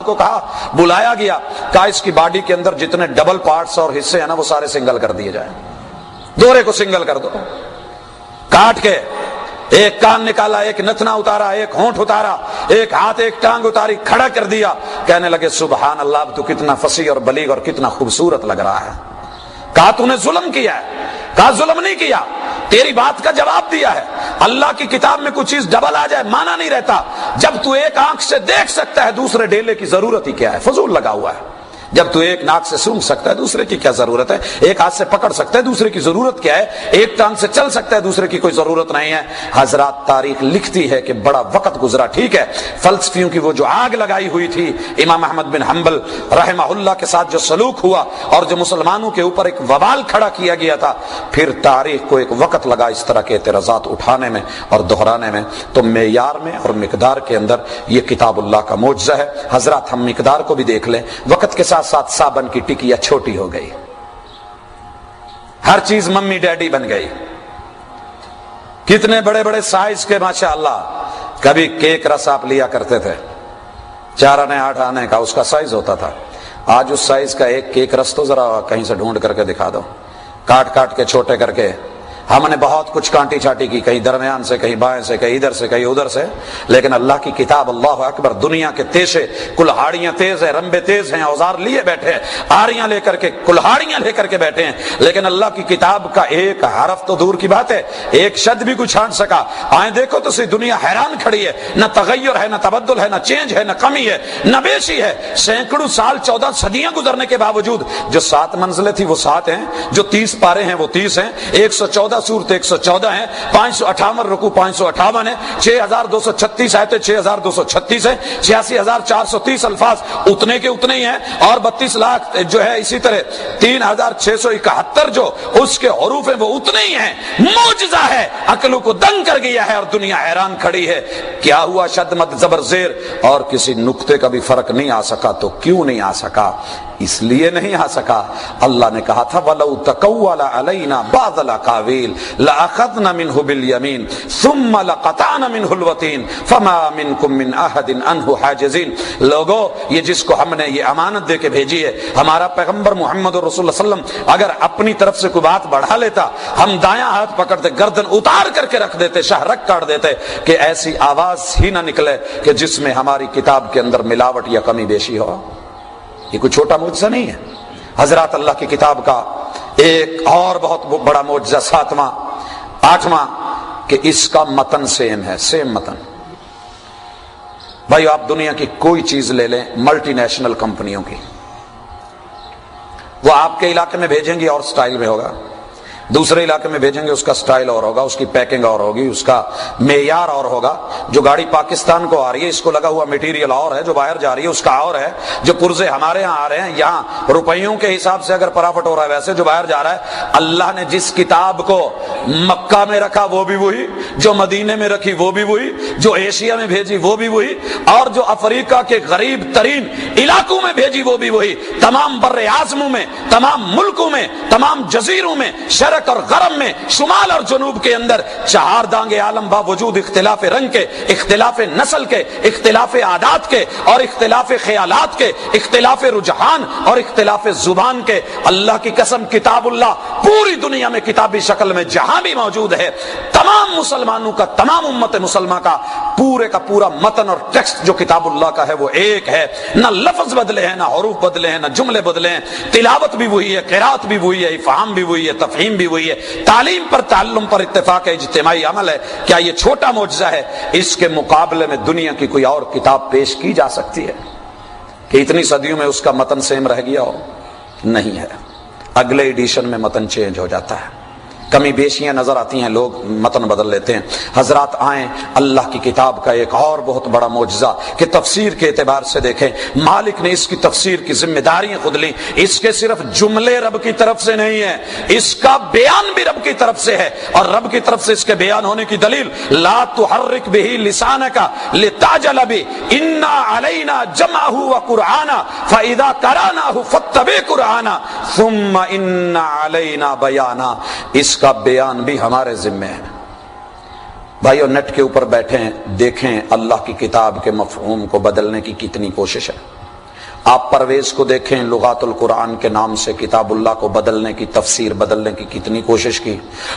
کو کہا، بلایا گیا، کہا اس کی باڈی کے اندر جتنے ڈبل پارٹس اور حصے ہیں نا وہ سارے سنگل کر دیے جائیں، دورے کو سنگل کر دو، کاٹ کے ایک کان نکالا، ایک نتنا اتارا، ایک ہونٹ اتارا، ایک ہاتھ ایک ٹانگ اتاری، کھڑا کر دیا، کہنے لگے سبحان اللہ اب تو کتنا فصیح اور بلیغ اور کتنا خوبصورت لگ رہا ہے۔ کہا تو نے ظلم کیا ہے؟ کہا ظلم نہیں کیا، تیری بات کا جواب دیا ہے۔ اللہ کی کتاب میں کچھ چیز ڈبل آ جائے مانا نہیں رہتا، جب تو ایک آنکھ سے دیکھ سکتا ہے دوسرے ڈیلے کی ضرورت ہی کیا ہے، فضول لگا ہوا ہے۔ جب تو ایک ناک سے سونگھ سکتا ہے دوسرے کی کیا ضرورت ہے، ایک ہاتھ سے پکڑ سکتا ہے دوسرے کی ضرورت کیا ہے، ایک ٹانگ سے چل سکتا ہے دوسرے کی کوئی ضرورت نہیں ہے۔ حضرات تاریخ لکھتی ہے کہ بڑا وقت گزرا، ٹھیک ہے فلسفیوں کی وہ جو آگ لگائی ہوئی تھی امام احمد بن حنبل رحمہ اللہ کے ساتھ جو سلوک ہوا اور جو مسلمانوں کے اوپر ایک وبال کھڑا کیا گیا تھا، پھر تاریخ کو ایک وقت لگا اس طرح کے اعتراضات اٹھانے میں اور دہرانے میں۔ تو معیار میں اور مقدار کے اندر یہ کتاب اللہ کا معجزہ ہے۔ حضرات ہم مقدار کو بھی دیکھ لیں، وقت کے ساتھ ساتھ صابن کی ٹکیا چھوٹی ہو گئی، ہر چیز ممی ڈیڈی بن گئی، کتنے بڑے بڑے سائز کے ماشاءاللہ۔ کبھی کیک رس آپ لیا کرتے تھے 4 آنے 8 آنے کا، اس کا سائز ہوتا تھا، آج اس سائز کا ایک کیک رس تو ذرا کہیں سے ڈھونڈ کر کے دکھا دو، کاٹ کاٹ کے چھوٹے کر کے۔ ہم نے بہت کچھ کانٹی چھاٹی کی، کہیں درمیان سے، کہیں بائیں سے، کہیں ادھر سے، کہیں ادھر سے، لیکن اللہ کی کتاب اللہ اکبر، دنیا کے تیشے کلہاڑیاں تیز ہیں، رمبے تیز ہیں، اوزار لیے بیٹھے ہیں، آریاں لے کر کے، کلہاڑیاں لے کر کے بیٹھے ہیں، لیکن اللہ کی کتاب کا ایک حرف تو دور کی بات ہے، ایک شد بھی کچھ چھانٹ سکا۔ آئیں دیکھو تو سی دنیا حیران کھڑی ہے، نہ تغیر ہے، نہ تبدل ہے، نہ چینج ہے، نہ کمی ہے، نہ بیشی ہے۔ سینکڑوں سال 14 صدیاں گزرنے کے باوجود جو 7 منزلیں تھی وہ 7 ہیں، جو 30 پارے ہیں وہ 30 ہیں، 114 سورت 114 ہیں، 558 رکوع 558 ہیں، 6236 آیتیں 6236 ہیں، 86430 الفاظ اتنے کے اتنے ہی ہیں، اور 32 لاکھ جو ہے اسی طرح 3671 جو اس کے حروف ہیں وہ اتنے ہی ہیں۔ معجزہ ہے، عقلوں کو دنگ کر گیا ہے اور دنیا حیران کھڑی ہے۔ کیا ہوا شد مد زبر زیر اور کسی نقطے کا بھی فرق نہیں آ سکا، تو کیوں نہیں آ سکا؟ اس لیے نہیں آ سکا، اللہ نے کہا تھا وَلَوْ تَقَوَّلَ عَلَيْنَا بَعْضَ الْأَقَاوِيلِ لَأَخَذْنَا مِنْهُ بِالْيَمِينِ ثُمَّ لَقَطَعْنَا مِنْهُ الْوَتِينَ فَمَا مِنْكُمْ مِنْ أَحَدٍ عَنْهُ حَاجِزِينَ۔ لوگو یہ جس کو ہم نے یہ امانت دے کے بھیجی ہے، ہمارا پیغمبر محمد رسول اللہ صلی اللہ علیہ وسلم، اگر اپنی طرف سے کوئی بات بڑھا لیتا، ہم دایاں ہاتھ پکڑتے، گردن اتار کر کے رکھ دیتے، شہرک کاٹ دیتے کہ ایسی آواز ہی نہ نکلے کہ جس میں ہماری کتاب کے اندر ملاوٹ یا کمی بیشی ہو۔ یہ کوئی چھوٹا معجزہ نہیں ہے۔ حضرات اللہ کی کتاب کا ایک اور بہت بڑا معجزہ 7واں 8واں کہ اس کا متن سیم ہے، سیم متن۔ بھائی آپ دنیا کی کوئی چیز لے لیں، ملٹی نیشنل کمپنیوں کی، وہ آپ کے علاقے میں بھیجیں گی اور سٹائل میں ہوگا، دوسرے علاقے میں بھیجیں گے اس کا سٹائل اور ہوگا، اس کی پیکنگ اور ہوگی، اس کا معیار اور ہوگا۔ جو گاڑی پاکستان کو آ رہی ہے اس کو لگا ہوا میٹیریل اور ہے، جو باہر جا رہی ہے اس کا اور ہے۔ جو پرزے ہمارے ہاں آ رہے ہیں، یہاں روپیوں کے حساب سے اگر پرافٹ ہو رہا ہے، ویسے جو باہر جا رہا ہے۔ اللہ نے جس کتاب کو مکہ میں رکھا وہ بھی وہی، جو مدینے میں رکھی وہ بھی وہی، جو ایشیا میں بھیجی وہ بھی وہی، اور جو افریقہ کے غریب ترین علاقوں میں بھیجی وہ بھی وہی۔ تمام بر اعظموں میں، تمام ملکوں میں، تمام جزیروں میں، شرق اور غرب میں، شمال اور جنوب کے اندر، 4 دانگ عالم باوجود اختلاف رنگ کے، اختلاف نسل کے، اختلاف عادات کے اور اختلاف خیالات کے، اختلاف رجحان اور اختلاف زبان کے، اللہ کی قسم کتاب اللہ پوری دنیا میں کتابی شکل میں جہاں بھی موجود ہے، تمام مسلمانوں کا، تمام امت مسلمہ کا پورے کا پورا متن اور ٹیکسٹ جو کتاب اللہ کا ہے وہ ایک ہے۔ نہ لفظ بدلے ہیں، نہ حروف بدلے ہیں، نہ جملے بدلے ہیں، تلاوت بھی وہی ہے، قرات بھی وہی ہے، افہام بھی وہی ہے، تفہیم بھی وہی ہے، تعلیم پر تعلم پر اتفاق ہے، اجتماعی عمل ہے۔ کیا یہ چھوٹا معجزہ ہے؟ اس کے مقابلے میں دنیا کی کوئی اور کتاب پیش کی جا سکتی ہے کہ اتنی صدیوں میں اس کا متن سیم رہ گیا ہو؟ نہیں ہے، اگلے ایڈیشن میں متن چینج ہو جاتا ہے، کمی بیشیاں نظر آتی ہیں، لوگ متن بدل لیتے ہیں۔ حضرات آئیں اللہ کی کتاب کا ایک اور بہت بڑا معجزہ کہ تفسیر کے اعتبار سے دیکھیں، مالک نے اس کی تفسیر کی ذمہ داریاں خود لی۔ اس کے صرف جملے رب کی طرف سے نہیں ہے، اس کا بیان بھی رب کی طرف سے ہے، اور رب کی طرف سے اس کے بیان ہونے کی دلیل لا تحرک بہ لسانک لتعجل بہ ان علینا جمعہ وقرآنا فاذا قرأناہ فاتبع قرآنا ثم ان علینا بیانا۔ اس کا بیان بھی ہمارے ذمہ ہے۔ بھائیو نیٹ کے اوپر بیٹھیں، دیکھیں اللہ کی کتاب کے مفہوم کو بدلنے کی کتنی کوشش ہے۔ آپ پرویز کو دیکھیں، لغات القرآن کے نام سے کتاب اللہ کو بدلنے کی، تفسیر بدلنے کی کتنی کوشش کی،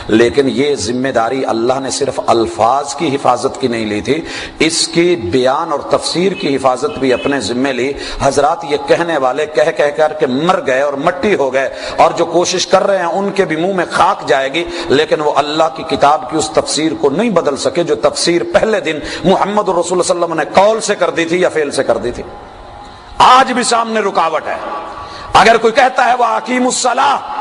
لیکن یہ ذمہ داری اللہ نے صرف الفاظ کی حفاظت کی نہیں لی تھی، اس کی بیان اور تفسیر کی حفاظت بھی اپنے ذمہ لی۔ حضرات یہ کہنے والے کہہ کر کے مر گئے اور مٹی ہو گئے، اور جو کوشش کر رہے ہیں ان کے بھی منہ میں خاک جائے گی، لیکن وہ اللہ کی کتاب کی اس تفسیر کو نہیں بدل سکے جو تفسیر پہلے دن محمد رسول اللہ صلی اللہ علیہ وسلم نے قول سے کر دی تھی یا فعل سے کر دی تھی۔ آج بھی سامنے رکاوٹ ہے۔ اگر کوئی کہتا ہے وہ اقیم الصلاۃ،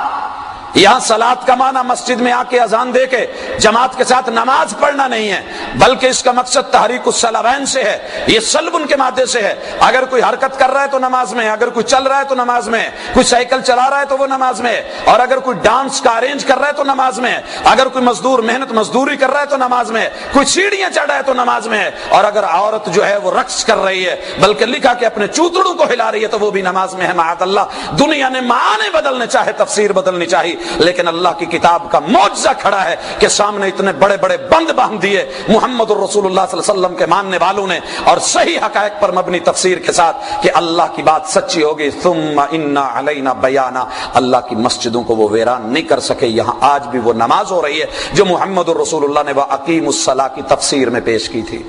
یہاں صلاۃ کا معنی مسجد میں آ کے اذان دے کے جماعت کے ساتھ نماز پڑھنا نہیں ہے، بلکہ اس کا مقصد تحریک الصلوین سے ہے، یہ سلب ان کے مادے سے ہے۔ اگر کوئی حرکت کر رہا ہے تو نماز میں ہے، اگر کوئی چل رہا ہے تو نماز میں ہے، کوئی سائیکل چلا رہا ہے تو وہ نماز میں ہے، اور اگر کوئی ڈانس کا ارینج کر رہا ہے تو نماز میں ہے، اگر کوئی مزدور محنت مزدوری کر رہا ہے تو نماز میں ہے، کوئی سیڑھیاں چڑھ رہا ہے تو نماز میں ہے، اور اگر عورت جو ہے وہ رقص کر رہی ہے بلکہ لکھا کہ اپنے چوتڑوں کو ہلا رہی ہے تو وہ بھی نماز میں ہے۔ معاذ اللہ، دنیا نے معنی بدلنے چاہے، تفسیر بدلنی چاہیے، لیکن اللہ کی کتاب کا معجزہ کھڑا ہے کہ سامنے اتنے بڑے بڑے بند باندھ دیے محمد الرسول اللہ صلی اللہ علیہ وسلم کے ماننے والوں نے، اور صحیح حقائق پر مبنی تفسیر کے ساتھ کہ اللہ کی بات سچی ہوگی۔ ثم ان علینا بیانا، اللہ کی مسجدوں کو وہ ویران نہیں کر سکے۔ یہاں آج بھی وہ نماز ہو رہی ہے جو محمد الرسول اللہ نے وَأَقِیمُوا الصَّلَاةَ کی تفسیر میں پیش کی تھی۔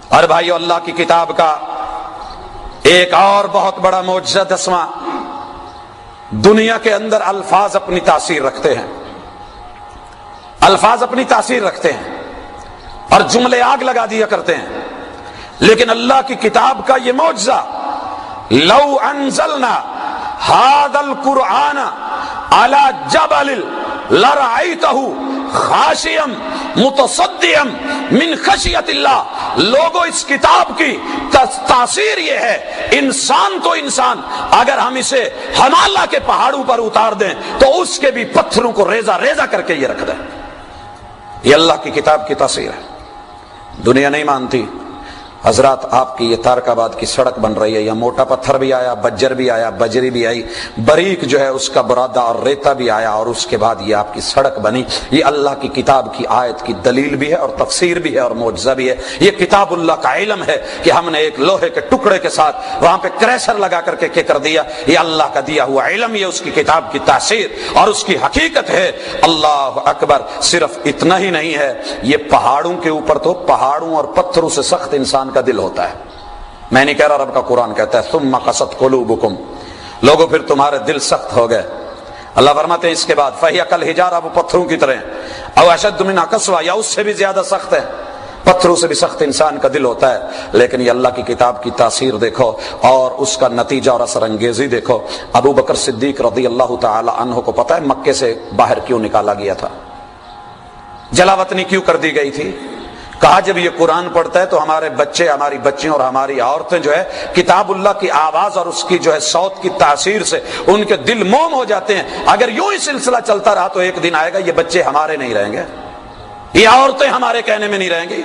اور بھائیو، اللہ کی کتاب کا ایک اور بہت بڑا معجزہ 10واں، دنیا کے اندر الفاظ اپنی تاثیر رکھتے ہیں، الفاظ اپنی تاثیر رکھتے ہیں اور جملے آگ لگا دیا کرتے ہیں، لیکن اللہ کی کتاب کا یہ معجزہ، لو انزلنا هذا القرآن على جبل لرأيته خاشعا متصدعا من خشیت اللہ۔ لوگوں، اس کتاب کی تاثیر یہ ہے، انسان تو انسان، اگر ہم اسے ہمالیہ کے پہاڑوں پر اتار دیں تو اس کے بھی پتھروں کو ریزہ ریزہ کر کے یہ رکھ دیں۔ یہ اللہ کی کتاب کی تاثیر ہے، دنیا نہیں مانتی۔ حضرات، آپ کی یہ تارکاباد کی سڑک بن رہی ہے، یہ موٹا پتھر بھی آیا، بجر بھی آیا، بجری بھی آئی، باریک جو ہے اس کا برادہ اور ریتا بھی آیا، اور اس کے بعد یہ آپ کی سڑک بنی۔ یہ اللہ کی کتاب کی آیت کی دلیل بھی ہے اور تفسیر بھی ہے اور معجزہ بھی ہے۔ یہ کتاب اللہ کا علم ہے کہ ہم نے ایک لوہے کے ٹکڑے کے ساتھ وہاں پہ کریسر لگا کر کے کر دیا۔ یہ اللہ کا دیا ہوا علم، یہ اس کی کتاب کی تاثیر اور اس کی حقیقت ہے۔ اللہ اکبر! صرف اتنا ہی نہیں ہے، یہ پہاڑوں کے اوپر تو پہاڑوں اور پتھروں سے سخت انسان کا دل ہوتا ہے۔ میں نہیں کہہ رہا، رب کا قرآن کہتا ہے ثم قست قلوبکم، لوگوں پھر تمہارے دل سخت ہو گئے۔ اللہ فرماتے ہیں اس کے بعد فہی کالحجارہ، وہ پتھروں کی طرح، او اشد من قسوہ، یا اس سے بھی زیادہ سخت ہے، پتھروں سے بھی سخت انسان کا دل ہوتا ہے۔ لیکن یہ اللہ کی کتاب کی تاثیر دیکھو اور اس کا نتیجہ اور اثر انگیزی دیکھو۔ ابو بکر صدیق رضی اللہ تعالی عنہ کو پتہ ہے مکے سے باہر کیوں نکالا گیا تھا، جلا وطنی کیوں کر دی گئی تھی؟ کہا جب یہ قرآن پڑھتا ہے تو ہمارے بچے، ہماری بچیاں اور ہماری عورتیں جو ہے کتاب اللہ کی آواز اور اس کی جو ہے صوت کی تاثیر سے ان کے دل موم ہو جاتے ہیں۔ اگر یوں ہی سلسلہ چلتا رہا تو ایک دن آئے گا یہ بچے ہمارے نہیں رہیں گے، یہ عورتیں ہمارے کہنے میں نہیں رہیں گی،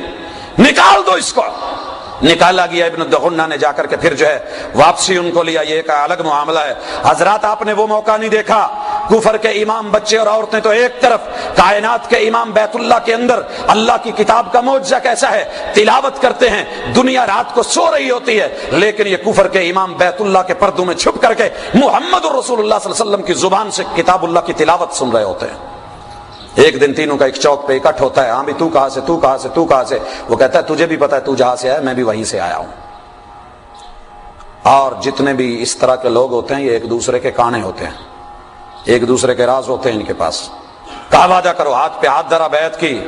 نکال دو اس کو۔ نکالا گیا، ابن دغنہ نے جا کر کے پھر جو ہے واپسی ان کو لیا، یہ ایک الگ معاملہ ہے۔ حضرات، آپ نے وہ موقع نہیں دیکھا، کفر کے امام بچے اور عورتیں تو ایک طرف، کائنات کے امام بیت اللہ کے اندر اللہ کی کتاب کا معجزہ کیسا ہے، تلاوت کرتے ہیں، دنیا رات کو سو رہی ہوتی ہے، لیکن یہ کفر کے امام بیت اللہ کے پردوں میں چھپ کر کے محمد رسول اللہ صلی اللہ علیہ وسلم کی زبان سے کتاب اللہ کی تلاوت سن رہے ہوتے ہیں۔ ایک دن تینوں کا ایک چوک پہ اکٹھ ہوتا ہے، ہاں بھی تو کہاں سے، تو کہاں سے، تو کہاں سے؟ وہ کہتا ہے تجھے بھی پتا ہے تو جہاں سے آیا، میں بھی وہیں سے آیا ہوں۔ اور جتنے بھی اس طرح کے لوگ ہوتے ہیں یہ ایک دوسرے کے کانے ہوتے ہیں، ایک دوسرے کے راز ہوتے ہیں ان کے پاس۔ کہا وعدہ کرو، ہاتھ پہ ہاتھ دھرا، بیعت کی،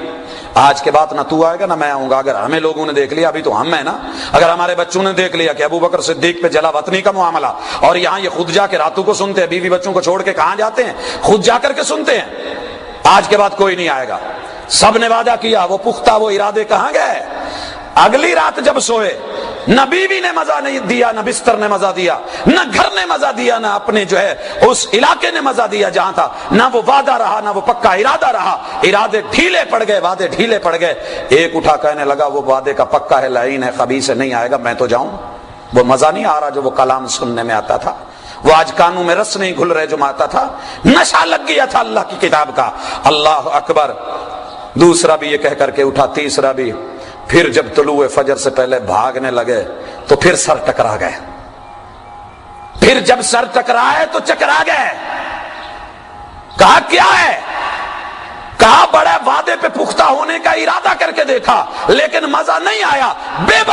آج کے بعد نہ تو آئے گا نہ میں آؤں گا۔ اگر ہمیں لوگوں نے دیکھ لیا، ابھی تو ہم ہیں نا، اگر ہمارے بچوں نے دیکھ لیا کہ ابو بکر صدیق پہ جلا وطنی کا معاملہ، اور یہاں یہ خود جا کے راتوں کو سنتے ہیں، بیوی بچوں کو چھوڑ کے کہاں جاتے ہیں، خود جا کر کے سنتے ہیں، آج کے بعد کوئی نہیں آئے گا۔ سب نے وعدہ کیا، وہ پختہ وہ ارادے کہاں گئے؟ اگلی رات جب سوئے، نہ بیوی نے مزہ نہیں دیا، نہ بستر نے مزہ دیا، نہ گھر نے مزہ دیا، نہ اپنے جو ہے اس علاقے نے مزہ دیا جہاں تھا، نہ وہ وعدہ رہا، نہ وہ پکا ارادہ رہا، ارادے ڈھیلے پڑ گئے، وعدے ڈھیلے پڑ گئے۔ ایک اٹھا کہنے لگا وہ وعدے کا پکا ہے، لعین ہے، خبیث ہے، نہیں آئے گا، میں تو جاؤں۔ وہ مزہ نہیں آ رہا جو وہ کلام سننے میں آتا تھا، وہ آج کانوں میں رس نہیں گھل رہے جو آتا تھا، نشہ لگ گیا تھا اللہ کی کتاب کا۔ اللہ اکبر! دوسرا بھی یہ کہہ کر کے اٹھا، تیسرا بھی۔ پھر جب طلوع فجر سے پہلے بھاگنے لگے تو پھر سر ٹکرا گئے، پھر جب سر ٹکرائے تو چکرا گئے. کہا کیا ہے؟ کہا بڑے وعدے پہ پختہ ہونے کا ارادہ کر کے دیکھا لیکن مزہ نہیں آیا. بے